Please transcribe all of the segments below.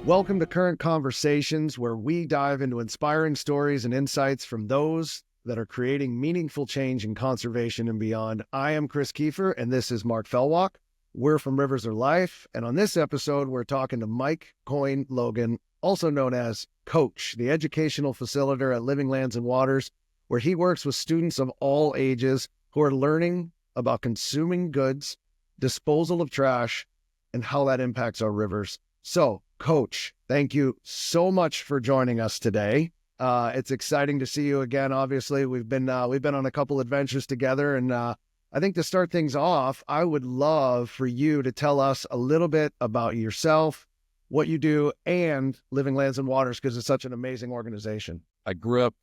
Welcome to Current Conversations, where we dive into inspiring stories and insights from those that are creating meaningful change in conservation and beyond. I am Chris Keefer, and this is Mark Fellwock. We're from Rivers of Life, and on this episode, we're talking to Mike Coyne-Logan, also known as Coach, the educational facilitator at Living Lands and Waters, where he works with students of all ages who are learning about consuming goods, disposal of trash, and how that impacts our rivers. So, Coach, thank you so much for joining us today. It's exciting to see you again. Obviously, we've been on a couple adventures together, and I think to start things off, I would love for you to tell us a little bit about yourself, what you do, and Living Lands and Waters, because it's such an amazing organization. I grew up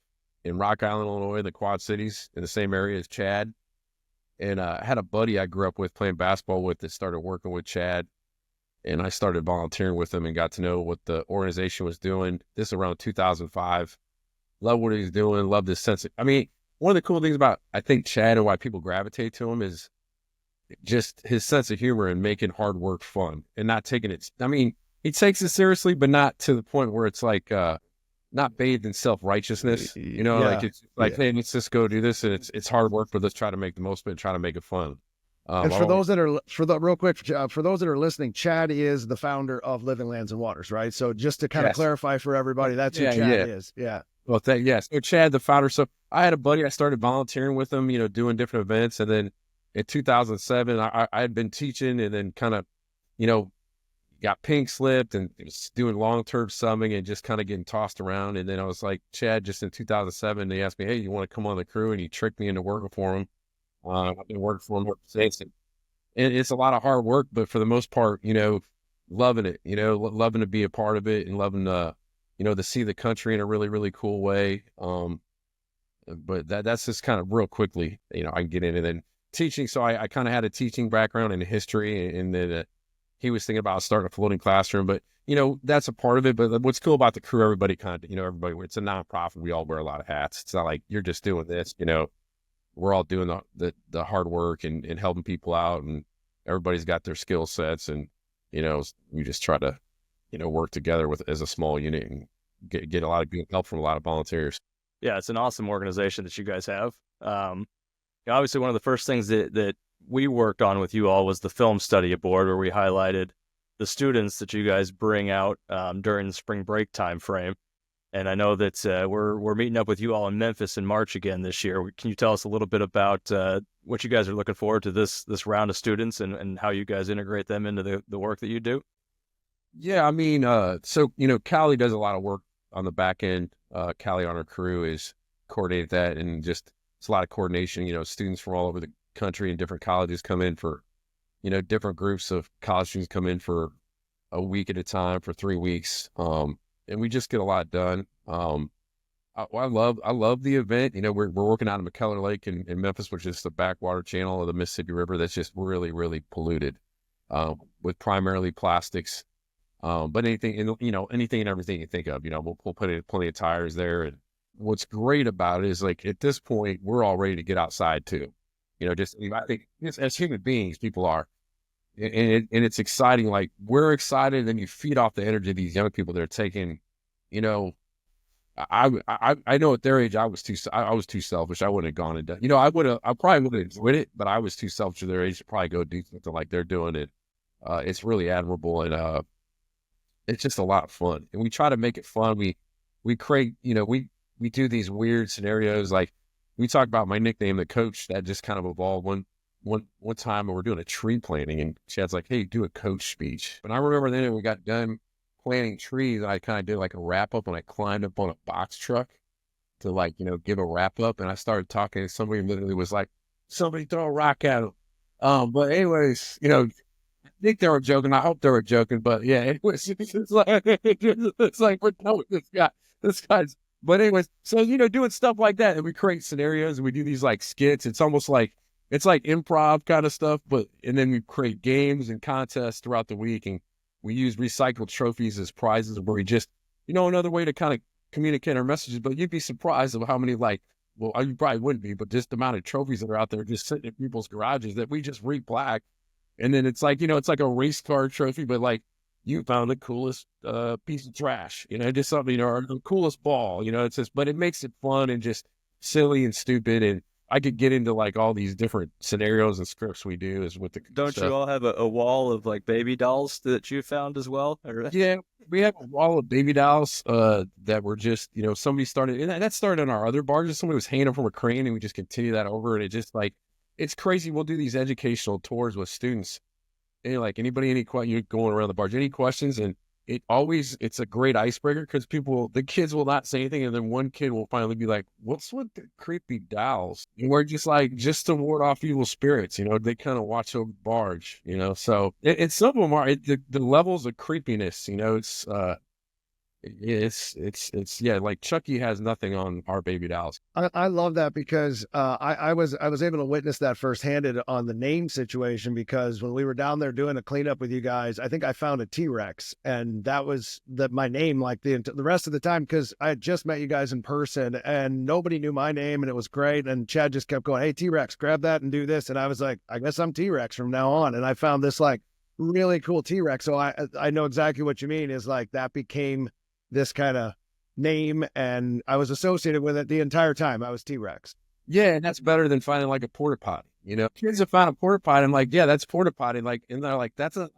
in Rock Island, Illinois, the Quad Cities, in the same area as Chad, and I had a buddy I grew up with playing basketball with that started working with Chad. And I started volunteering with him and got to know what the organization was doing. This around 2005. Love what he's doing. Love this sense. One of the cool things about, I think, Chad and why people gravitate to him is just his sense of humor and making hard work fun and not taking it. He takes it seriously, but not to the point where it's like, not bathed in self-righteousness, hey, let's just go do this. And it's hard work, but let's try to make the most of it and try to make it fun. And for those that are listening, Chad is the founder of Living Lands and Waters, right? So just to kind of clarify for everybody, that's who Chad is. Yeah. Well, So Chad, the founder. So I had a buddy, I started volunteering with him, doing different events. And then in 2007, I had been teaching and then kind of, got pink slipped and was doing long-term summing and just kind of getting tossed around. And then I was like, Chad, just in 2007, they asked me, hey, you want to come on the crew? And he tricked me into working for him. I've been working for him since, and it's a lot of hard work, but for the most part, loving it, loving to be a part of it and loving to see the country in a really, really cool way. But that's just kind of real quickly, I can get into then teaching. So I kind of had a teaching background in history, and then he was thinking about starting a floating classroom, but that's a part of it. But what's cool about the crew, everybody kind of, everybody, it's a nonprofit. We all wear a lot of hats. It's not like you're just doing this, we're all doing the hard work and helping people out, and everybody's got their skill sets, and we just try to work together as a small unit and get a lot of good help from a lot of volunteers. Yeah, it's an awesome organization that you guys have. Obviously, one of the first things that we worked on with you all was the film study aboard, where we highlighted the students that you guys bring out during the spring break time frame. And I know that we're meeting up with you all in Memphis in March again this year. Can you tell us a little bit about what you guys are looking forward to this round of students and how you guys integrate them into the work that you do? Yeah, Callie does a lot of work on the back end. Callie on her crew is coordinate that, and just it's a lot of coordination. Students from all over the country and different colleges come in for, different groups of college students come in for a week at a time for 3 weeks. And we just get a lot done. I love the event. We're working out of McKellar Lake in Memphis, which is the backwater channel of the Mississippi River that's just really, really polluted with primarily plastics. But anything and everything you think of, we'll put in plenty of tires there. And what's great about it is, like, at this point, we're all ready to get outside too. I think as human beings, people are. And it's exciting. Like, we're excited, and you feed off the energy of these young people that are taking, I know at their age, I was too selfish. I wouldn't have gone and done, I probably would have enjoyed it, but I was too selfish at their age to probably go do something like they're doing it. It's really admirable, and it's just a lot of fun. And we try to make it fun. We create, we do these weird scenarios. Like, we talk about my nickname, the Coach, that just kind of evolved one time when we're doing a tree planting, and Chad's like, hey, do a coach speech. And I remember then when we got done planting trees, I kind of did like a wrap up, and I climbed up on a box truck to give a wrap up. And I started talking, and somebody literally was like, somebody throw a rock at him. But anyways, I think they were joking. I hope they were joking, but yeah, it's like we're done with this guy's. But anyways, so, doing stuff like that, and we create scenarios, and we do these like skits. It's almost like, it's like improv kind of stuff, and then we create games and contests throughout the week, and we use recycled trophies as prizes, where we just, another way to kind of communicate our messages. But you'd be surprised of how many well, you probably wouldn't be, but just the amount of trophies that are out there just sitting in people's garages that we just re-plaque. And then it's like, it's like a race car trophy, but like you found the coolest piece of trash, just something, or the coolest ball, it's just, but it makes it fun and just silly and stupid. And I could get into like all these different scenarios and scripts we do is with the Don't stuff. you all have a wall of like baby dolls that you found as well? Yeah, we have a wall of baby dolls that were just, somebody started, and that started on our other barges. Somebody was hanging them from a crane, and we just continue that over. And it just like, it's crazy. We'll do these educational tours with students. And like, anybody, you're going around the barge, any questions? And it's a great icebreaker because the kids will not say anything. And then one kid will finally be like, what's with the creepy dolls? And we're just like, just to ward off evil spirits, they kind of watch over the barge, so it's some of them are the levels of creepiness, it's yeah, like Chucky has nothing on our baby dolls. I love that because I was able to witness that firsthand on the name situation, because when we were down there doing a cleanup with you guys, I think I found a T-Rex, and that was my name like the rest of the time, because I had just met you guys in person and nobody knew my name, and it was great. And Chad just kept going, hey, T-Rex, grab that and do this. And I was like, I guess I'm T-Rex from now on. And I found this like really cool T-Rex. So I know exactly what you mean, is like that became this kind of name, and I was associated with it the entire time. I was T-Rex. Yeah, and that's better than finding like a porta potty. Kids have found a porta potty. I'm like, yeah, that's porta potty. Like, and they're like, that's a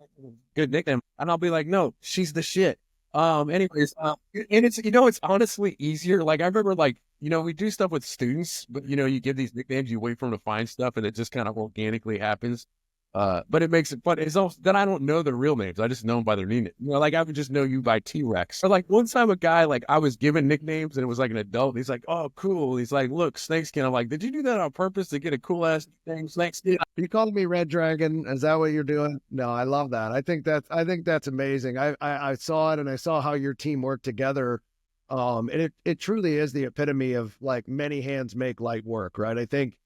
good nickname. And I'll be like, no, she's the shit. Anyways, and it's honestly easier. Like, I remember, like, we do stuff with students, but you give these nicknames, you wait for them to find stuff, and it just kind of organically happens. But it makes it fun. It's also that I don't know their real names. I just know them by their name. Like I would just know you by T-Rex. Or like one time a guy, like I was given nicknames and it was like an adult. He's like, oh, cool. He's like, look, snakeskin. I'm like, did you do that on purpose to get a cool ass name, snakeskin? You called me Red Dragon. Is that what you're doing? No, I love that. I think that's amazing. I saw it, and I saw how your team worked together. And it truly is the epitome of like many hands make light work, right? I think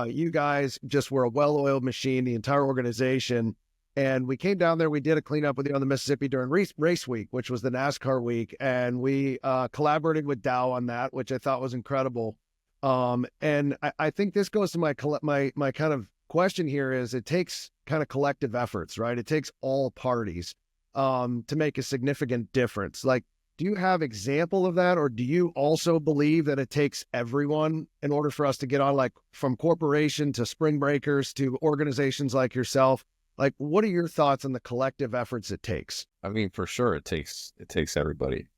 you guys just were a well-oiled machine, the entire organization. And we came down there, we did a cleanup with you on the Mississippi during race week, which was the NASCAR week. And we collaborated with Dow on that, which I thought was incredible. And I think this goes to my kind of question here is it takes kind of collective efforts, right? It takes all parties to make a significant difference. Like, do you have example of that? Or do you also believe that it takes everyone in order for us to get on, like from corporation to spring breakers to organizations like yourself? Like, what are your thoughts on the collective efforts it takes? I mean, for sure, it takes everybody.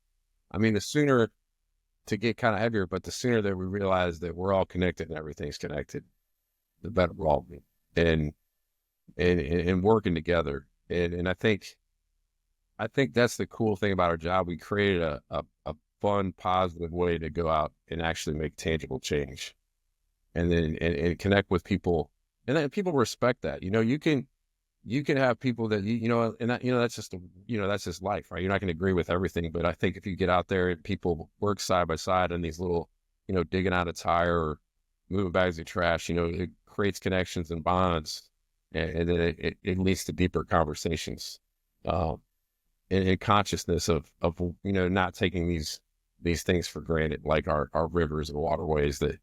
I mean, the sooner to get kind of heavier, but the sooner that we realize that we're all connected and everything's connected, the better we're all be. And working together. And I think that's the cool thing about our job. We created a fun, positive way to go out and actually make tangible change, and then and connect with people, and then people respect that. You can have people that and that, that's just that's just life, right? You're not going to agree with everything, but I think if you get out there and people work side by side in these little, digging out a tire or moving bags of trash, it creates connections and bonds, and then it leads to deeper conversations. And consciousness of not taking these things for granted, like our rivers and waterways that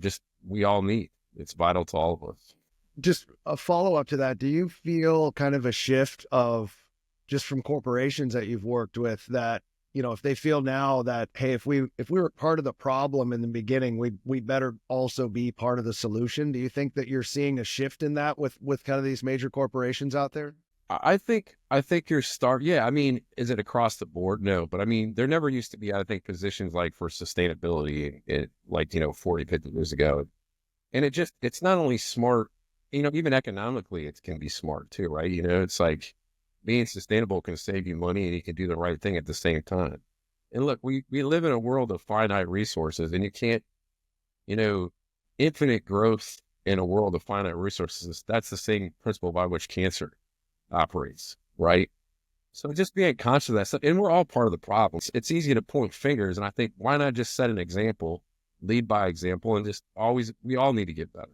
just we all need. It's vital to all of us. Just a follow-up to that, do you feel kind of a shift of just from corporations that you've worked with that if they feel now that, hey, if we were part of the problem in the beginning, we better also be part of the solution? Do you think that you're seeing a shift in that with kind of these major corporations out there? I think yeah, I mean, is it across the board? No, but I mean, there never used to be, I think, positions like for sustainability, like 40, 50 years ago. And it's not only smart, even economically, it can be smart too, right? It's like being sustainable can save you money and you can do the right thing at the same time. And look, we live in a world of finite resources, and you can't, infinite growth in a world of finite resources. That's the same principle by which cancer operates, right? So just being conscious of that stuff, and we're all part of the problem. It's easy to point fingers, and I think why not just set an example, lead by example, and just we all need to get better.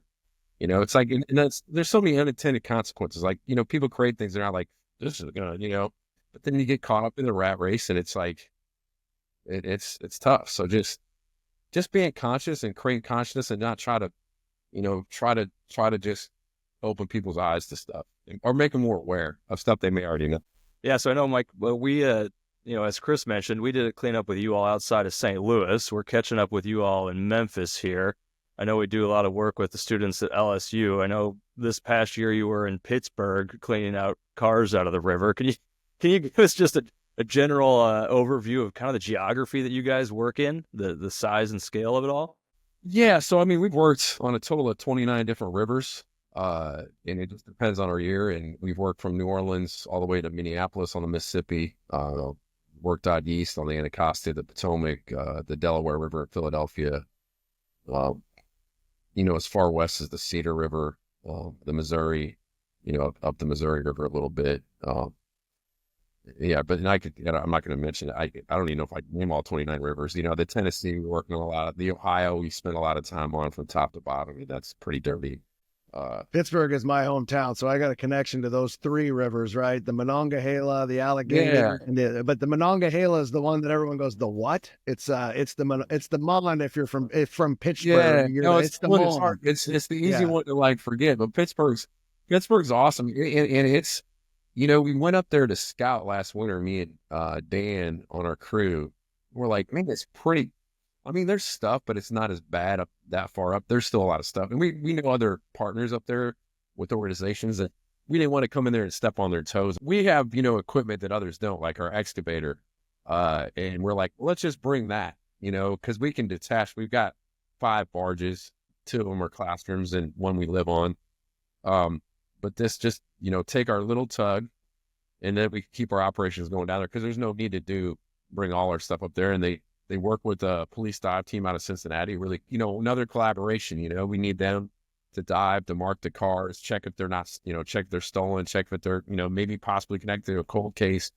It's like, and there's so many unintended consequences. Like, people create things that are like, this is gonna, but then you get caught up in the rat race, and it's like, it's tough. So just just being conscious and create consciousness and not try to, try to just open people's eyes to stuff or make them more aware of stuff they may already know. Yeah. So I know, Mike, well, we, as Chris mentioned, we did a cleanup with you all outside of St. Louis. We're catching up with you all in Memphis here. I know we do a lot of work with the students at LSU. I know this past year you were in Pittsburgh cleaning out cars out of the river. Can you give us just a general overview of kind of the geography that you guys work in, the size and scale of it all? Yeah. So, I mean, we've worked on a total of 29 different rivers, and it just depends on our year. And we've worked from New Orleans all the way to Minneapolis on the Mississippi, worked out east on the Anacostia, the Potomac, the Delaware River in Philadelphia, as far west as the Cedar River, the Missouri, up the Missouri River a little bit. Yeah, but I'm not going to mention it. I don't even know if I can name all 29 rivers. The Tennessee, we're working on a lot of the Ohio. We spend a lot of time on from top to bottom. I mean, that's pretty dirty. Pittsburgh is my hometown, so I got a connection to those three rivers, right? The Monongahela, the Allegheny, but the Monongahela is the one that everyone goes, the what? It's the Mon if you're from Pittsburgh. Yeah, it's the Mon. It's the easy one to forget, but Pittsburgh's awesome, and it's. We went up there to scout last winter, me and Dan on our crew. We're like, man, it's pretty. I mean, there's stuff, but it's not as bad up that far up. There's still a lot of stuff. And we know other partners up there with organizations that we didn't want to come in there and step on their toes. We have, equipment that others don't, like our excavator. And we're like, let's just bring that, because we can detach. We've got 5 barges, 2 of them are classrooms and one we live on. But this just, take our little tug and then we keep our operations going down there because there's no need to bring all our stuff up there. And they work with a police dive team out of Cincinnati. Really, another collaboration, we need them to dive, to mark the cars, check if they're not, check if they're stolen, check if they're, maybe possibly connected to a cold case.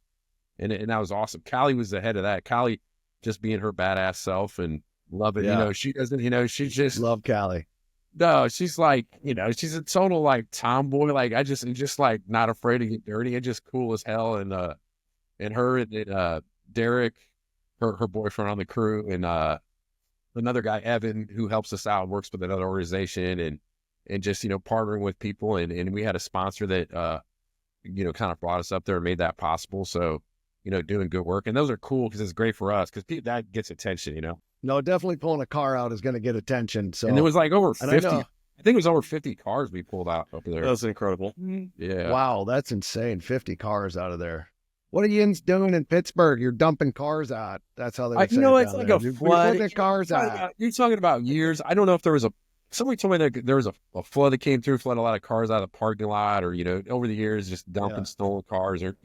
And that was awesome. Callie was the head of that. Callie just being her badass self and love it. Yeah. She doesn't, she just love Callie. No, she's like, she's a total tomboy. Just not afraid to get dirty and just cool as hell. And her and Derek, her boyfriend on the crew, and another guy, Evan, who helps us out, works with another organization and just, partnering with people. And we had a sponsor that, kind of brought us up there and made that possible. So, doing good work. And those are cool because it's great for us because that gets attention, No, definitely pulling a car out is going to get attention. So, and it was over 50. I think it was over 50 cars we pulled out up there. That's incredible. Yeah. Wow, that's insane. 50 cars out of there. What are you doing in Pittsburgh? You're dumping cars out. That's how they would say it. It's like a flood. You're talking about years. I don't know if there was somebody told me that there was a flood that came through, flooded a lot of cars out of the parking lot, or, over the years, just dumping stolen cars, or,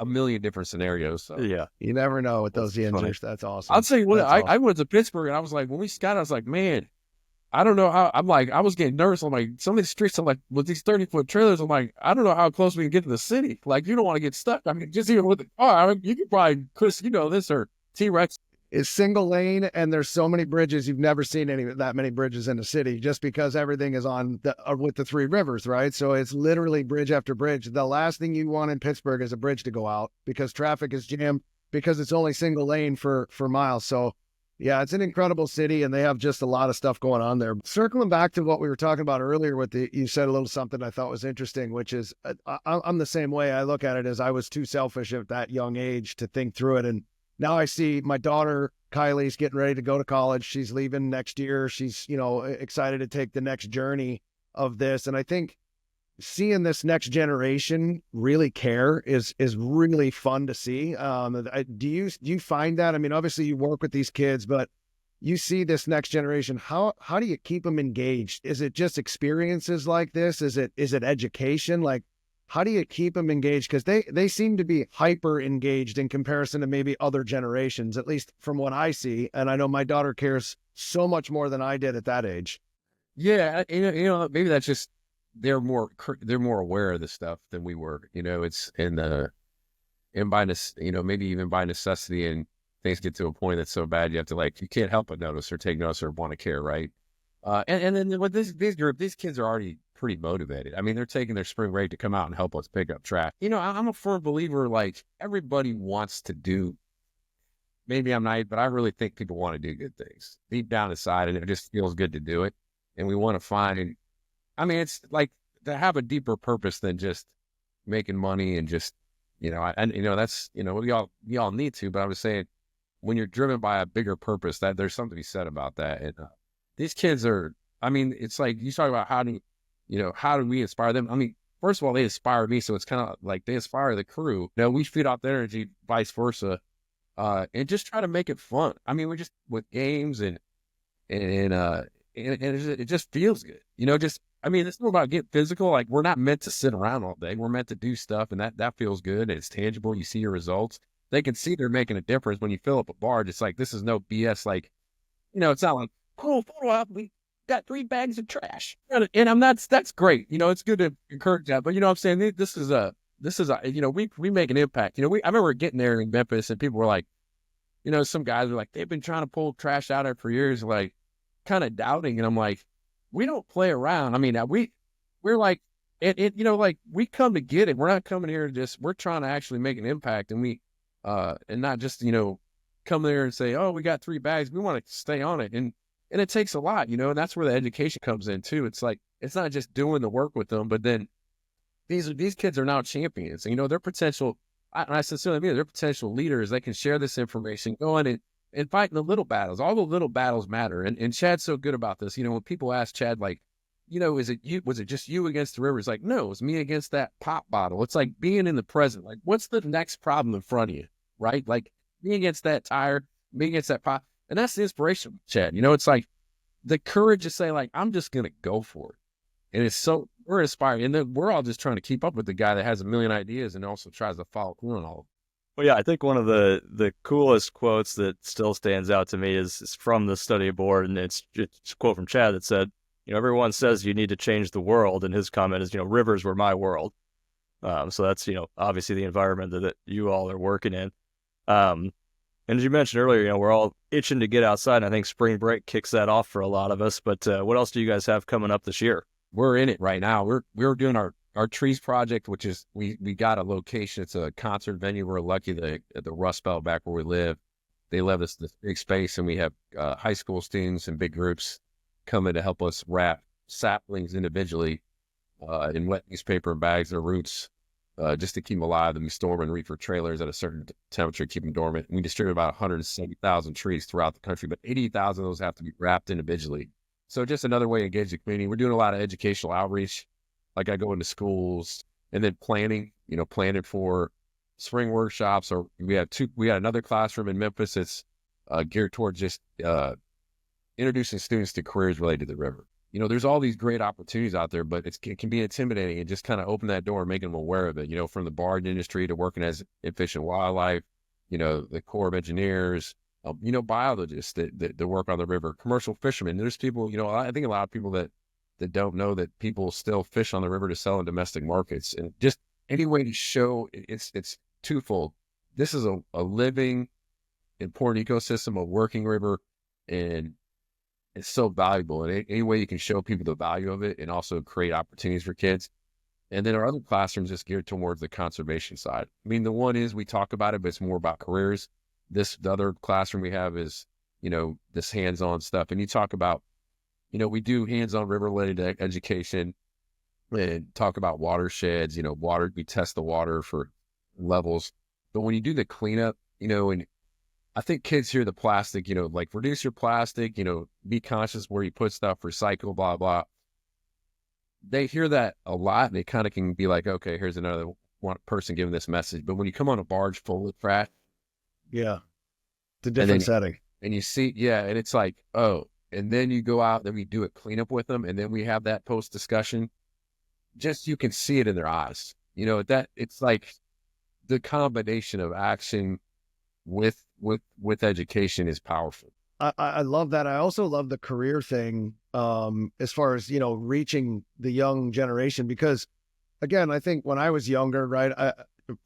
a million different scenarios. So. Yeah. You never know with those Yinzers. That's awesome. I'll tell you what, I went to Pittsburgh and I was like, when we scouted, I was like, man, I don't know how, I was getting nervous. I'm like, some of these streets, I'm like, with these 30-foot trailers, I'm like, I don't know how close we can get to the city. Like, you don't want to get stuck. I mean, just even with the car, you could probably, Chris, this, or T-Rex. It's single lane, and there's so many bridges. You've never seen that many bridges in a city, just because everything is on with the 3 rivers, right? So it's literally bridge after bridge. The last thing you want in Pittsburgh is a bridge to go out because traffic is jammed because it's only single lane for miles. So yeah, it's an incredible city, and they have just a lot of stuff going on there. Circling back to what we were talking about earlier you said a little something I thought was interesting, which is I'm the same way. I look at it as I was too selfish at that young age to think through it. And now I see my daughter, Kylie's getting ready to go to college. She's leaving next year. She's, excited to take the next journey of this. And I think seeing this next generation really care is really fun to see. Do you find that? I mean, obviously you work with these kids, but you see this next generation. How do you keep them engaged? Is it just experiences like this? Is it education? Like, how do you keep them engaged? Because they seem to be hyper engaged in comparison to maybe other generations, at least from what I see. And I know my daughter cares so much more than I did at that age. Yeah, maybe that's just they're more aware of this stuff than we were. It's maybe even by necessity, and things get to a point that's so bad you have to you can't help but notice or take notice or want to care, right? And then with this group, these kids are already pretty motivated. I mean, they're taking their spring break to come out and help us pick up trash. I'm a firm believer, everybody wants to do, maybe I'm naive, but I really think people want to do good things deep down inside, and it just feels good to do it. And we want to find, I mean, it's like to have a deeper purpose than just making money and just, and that's, we all need to, but I was saying when you're driven by a bigger purpose, that there's something to be said about that. And these kids are, I mean, it's like you talk about how do we inspire them? I mean, first of all, they inspire me. So it's kind of like they inspire the crew. We feed off their energy, vice versa. And just try to make it fun. I mean, we're just with games and it just feels good. I mean, it's more about getting physical. Like we're not meant to sit around all day. We're meant to do stuff, and that feels good. It's tangible. You see your results. They can see they're making a difference when you fill up a bar. It's like, this is no BS. Like, it's not like, cool, photo op, we got 3 bags of trash. And that's great. It's good to encourage that. But I'm saying this is we make an impact. I remember getting there in Memphis and people were like, some guys were like, they've been trying to pull trash out there for years, like kind of doubting. And I'm like, we don't play around. I mean, we're like, like we come to get it. We're not coming here we're trying to actually make an impact. And and not just, come there and say, oh, we got 3 bags. We want to stay on it. And it takes a lot, and that's where the education comes in too. It's like, it's not just doing the work with them, but then these kids are now champions. Their potential, I sincerely mean, they're potential leaders. They can share this information, go on and fight in the little battles. All the little battles matter. And Chad's so good about this. when people ask Chad, like, was it just you against the river? It's like, no, it's me against that pop bottle. It's like being in the present. Like, what's the next problem in front of you? Right? Like me against that tire, me against that pop. And that's the inspiration with Chad. It's like the courage to say, like, I'm just going to go for it. And it's so, we're inspiring. And then we're all just trying to keep up with the guy that has a million ideas and also tries to follow through on all of them. Well, yeah, I think one of the coolest quotes that still stands out to me is from the study abroad, and it's a quote from Chad that said, everyone says you need to change the world, and his comment is, rivers were my world. So that's, obviously the environment that you all are working in. And as you mentioned earlier, we're all itching to get outside, and I think spring break kicks that off for a lot of us. But what else do you guys have coming up this year? We're in it right now. We're doing our trees project, which is we got a location. It's a concert venue. We're lucky that at the Rust Belt back where we live, they left us this big space, and we have high school students and big groups coming to help us wrap saplings individually in wet newspaper bags or roots just to keep them alive. And we store them in reefer trailers at a certain temperature, keep them dormant. We distribute about 170,000 trees throughout the country, but 80,000 of those have to be wrapped individually. So just another way to engage the community. We're doing a lot of educational outreach. Like I go into schools and then planning for spring workshops, or we got another classroom in Memphis that's geared towards just introducing students to careers related to the river. There's all these great opportunities out there, but it can be intimidating, and just kind of open that door and making them aware of it, from the barge industry to working as efficient wildlife, the Corps of Engineers, biologists that work on the river, commercial fishermen. There's people, I think a lot of people that don't know that people still fish on the river to sell in domestic markets, and just any way to show it's twofold. This is a living, important ecosystem, a working river, and it's so valuable. And any way you can show people the value of it and also create opportunities for kids. And then our other classrooms is geared towards the conservation side. I mean, the one is we talk about it, but it's more about careers. The other classroom we have is, this hands-on stuff. And you talk about, we do hands-on river-related education and talk about watersheds, water, we test the water for levels. But when you do the cleanup, and I think kids hear the plastic, like reduce your plastic, be conscious where you put stuff, recycle, blah, blah. They hear that a lot, and they kind of can be like, okay, here's another one person giving this message. But when you come on a barge full of trash. Yeah. It's a different setting. And you see, and it's like, oh, and then you go out, then we do a cleanup with them, and then we have that post discussion. Just, you can see it in their eyes, that it's like the combination of action with education is powerful. I love that. I also love the career thing, as far as, reaching the young generation, because again, I think when I was younger, right,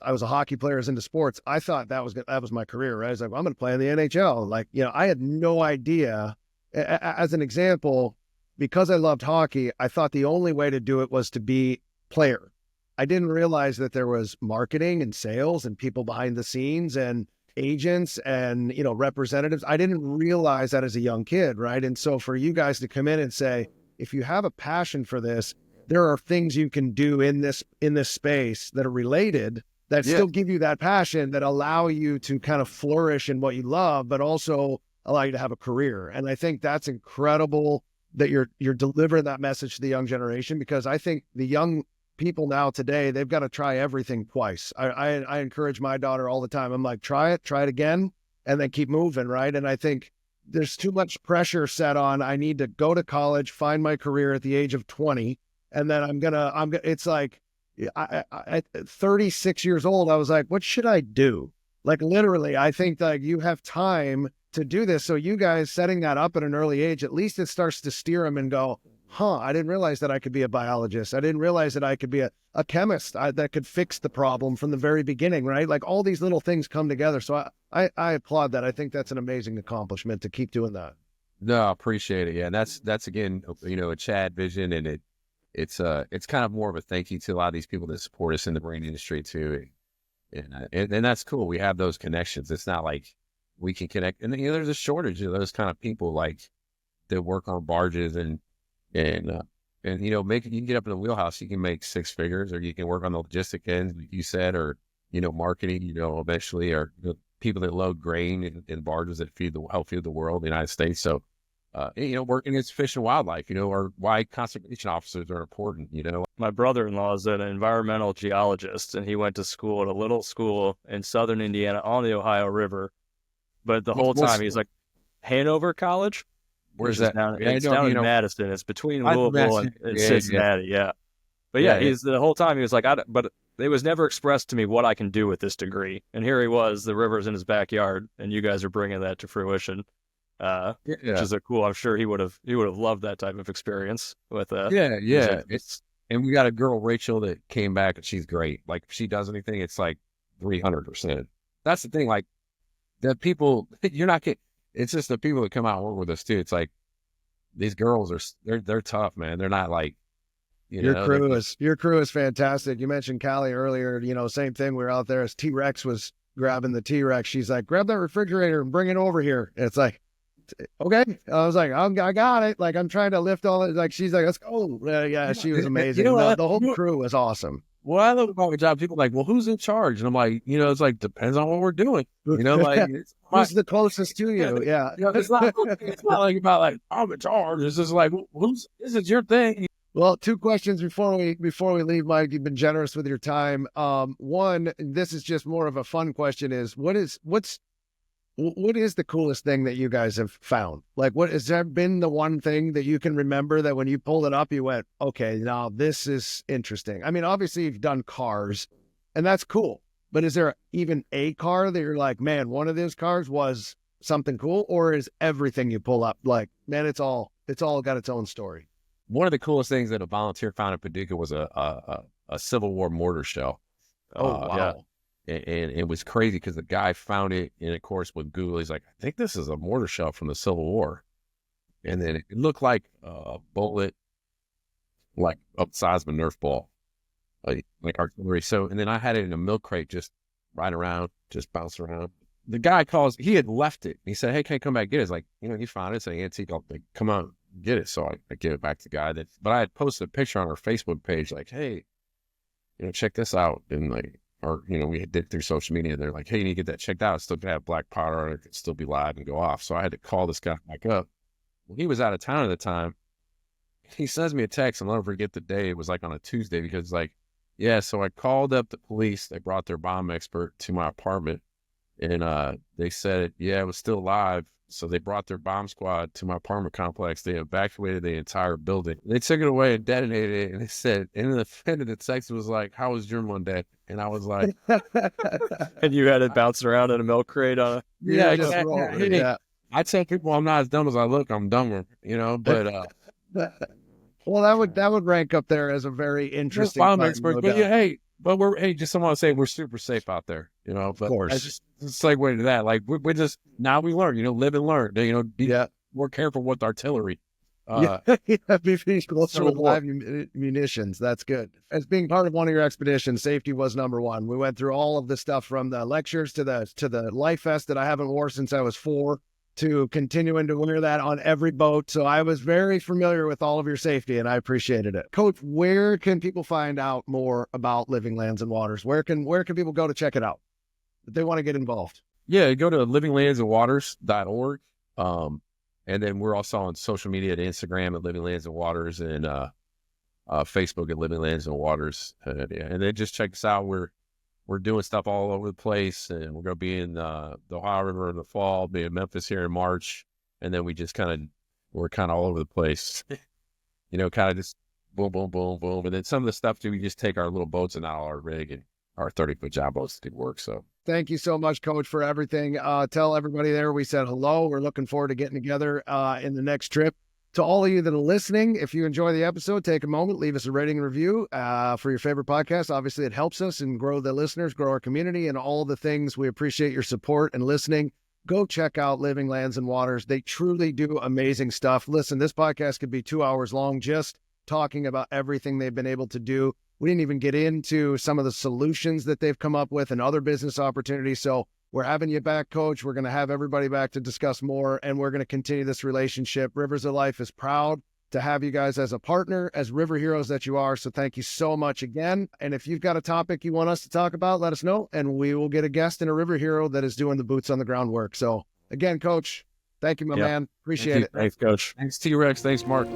I was a hockey player, I was into sports. I thought that was my career, right? I was like, well, I'm going to play in the NHL. Like, I had no idea. As an example, because I loved hockey, I thought the only way to do it was to be player. I didn't realize that there was marketing and sales and people behind the scenes. And agents and, representatives. I didn't realize that as a young kid, right? And so for you guys to come in and say, if you have a passion for this, there are things you can do in this space that are related that still give you that passion, that allow you to kind of flourish in what you love, but also allow you to have a career. And I think that's incredible that you're delivering that message to the young generation, because I think the young people now today, they've got to try everything twice. I encourage my daughter all the time. I'm like, try it again, and then keep moving, right? And I think there's too much pressure set on, I need to go to college, find my career at the age of 20, and then it's like, at 36 years old, I was like, what should I do? Like, literally, I think like you have time to do this. So you guys setting that up at an early age, at least it starts to steer them and go, I didn't realize that I could be a biologist. I didn't realize that I could be a chemist that could fix the problem from the very beginning, right? Like, all these little things come together. So I applaud that. I think that's an amazing accomplishment to keep doing that. No, I appreciate it. Yeah. And that's again, a Chad vision, and it's kind of more of a thank you to a lot of these people that support us in the marine industry too. And that's cool. We have those connections. It's not like we can connect, and there's a shortage of those kind of people like that work on barges and you can get up in the wheelhouse. You can make six figures, or you can work on the logistic end, like you said, or, marketing, eventually, or people that load grain in barges that help feed the world, the United States. So, working as fish and wildlife, or why conservation officers are important, My brother-in-law is an environmental geologist, and he went to school at a little school in southern Indiana on the Ohio River. But the whole time he's like, Hanover College? Where's that? It's down in Madison. It's between Louisville and Cincinnati. Yeah. But the whole time he was like, but it was never expressed to me what I can do with this degree. And here he was, the river's in his backyard, and you guys are bringing that to fruition. Which is cool. I'm sure he would have loved that type of experience with and we got a girl, Rachel, that came back, and she's great. Like, if she does anything, it's like 300%. That's the thing. Like, the people, you're not getting, it's just the people that come out and work with us too. It's like, these girls they're tough, man. They're not like, your crew is fantastic. You mentioned Callie earlier, same thing. We were out there as T-Rex was grabbing the T-Rex. She's like, grab that refrigerator and bring it over here. And it's like, okay. I was like, I got it. Like, I'm trying to lift all it. Like, she's like, let's go. Yeah, she was amazing. The whole crew was awesome. Well, I love about my job. People are like, well, who's in charge? And I'm like, it's like, depends on what we're doing. Like, who's the closest to you? Yeah. It's not like about like, I'm in charge. It's just like, this is your thing. Well, two questions before we leave, Mike. You've been generous with your time. One, this is just more of a fun question, is what is the coolest thing that you guys have found? Like, what has there been the one thing that you can remember that when you pulled it up, you went, okay, now this is interesting? I mean, obviously you've done cars, and that's cool, but is there even a car that you're like, man, one of those cars was something cool? Or is everything you pull up like, man, it's all got its own story? One of the coolest things that a volunteer found in Paducah was a Civil War mortar shell. Oh, wow. And it was crazy because the guy found it, and of course with Google, he's like, I think this is a mortar shell from the Civil War. And then it looked like a bullet, like up the size of a Nerf ball, like artillery. So, and then I had it in a milk crate, just riding around, just bouncing around. The guy calls, he had left it. He said, hey, can I come back get it? It's like, he found it. It's an antique. I'll like, come on, get it. So I give it back to the guy. But I had posted a picture on our Facebook page, like, hey, check this out. And like, or, we did through social media. They're like, hey, you need to get that checked out. It's still going to have black powder on it. It could still be live and go off. So I had to call this guy back up. Well, he was out of town at the time. He sends me a text. I'll never forget the day. It was like on a Tuesday, because like, so I called up the police. They brought their bomb expert to my apartment, and they said, it was still live. So they brought their bomb squad to my apartment complex. They evacuated the entire building. They took it away and detonated it. And they said, and the end of the text was like, how was your Monday? And I was like, and you had it bouncing around in a milk crate on a... Yeah. I tell people I'm not as dumb as I look. I'm dumber, but... Well, that would rank up there as a very interesting bomb expert. But just want to say we're super safe out there, But of course. I just segue to that. Like, we're just, now we learn, live and learn, be more careful with artillery. Be closer so with more. live munitions. That's good. As being part of one of your expeditions, safety was number one. We went through all of the stuff from the lectures to the life vest that I haven't worn since I was 4 to continuing to wear that on every boat. So I was very familiar with all of your safety, and I appreciated it. Coach, where can people find out more about Living Lands and Waters? Where can people go to check it out if they want to get involved? Yeah, go to livinglandsandwaters.org. And then we're also on social media at Instagram at Living Lands and Waters, and Facebook at Living Lands and Waters. And then just check us out. We're doing stuff all over the place, and we're going to be in the Ohio River in the fall, be in Memphis here in March, and then we're kind of all over the place, kind of just boom, boom, boom, boom. And then some of the stuff, we just take our little boats and out our rig and our 30-foot job boats to do work. So thank you so much, Coach, for everything. Tell everybody there we said hello. We're looking forward to getting together in the next trip. To all of you that are listening, if you enjoy the episode, take a moment, leave us a rating and review for your favorite podcast. Obviously, it helps us and grow the listeners, grow our community, and all the things. We appreciate your support and listening. Go check out Living Lands and Waters. They truly do amazing stuff. Listen, this podcast could be 2 hours long just talking about everything they've been able to do. We didn't even get into some of the solutions that they've come up with and other business opportunities. So we're having you back, Coach. We're going to have everybody back to discuss more, and we're going to continue this relationship. Rivers of Life is proud to have you guys as a partner, as river heroes that you are. So thank you so much again. And if you've got a topic you want us to talk about, let us know, and we will get a guest and a river hero that is doing the boots on the ground work. So again, Coach, thank you, my man. Appreciate it. Thanks, Coach. Thanks, T-Rex. Thanks, Mark.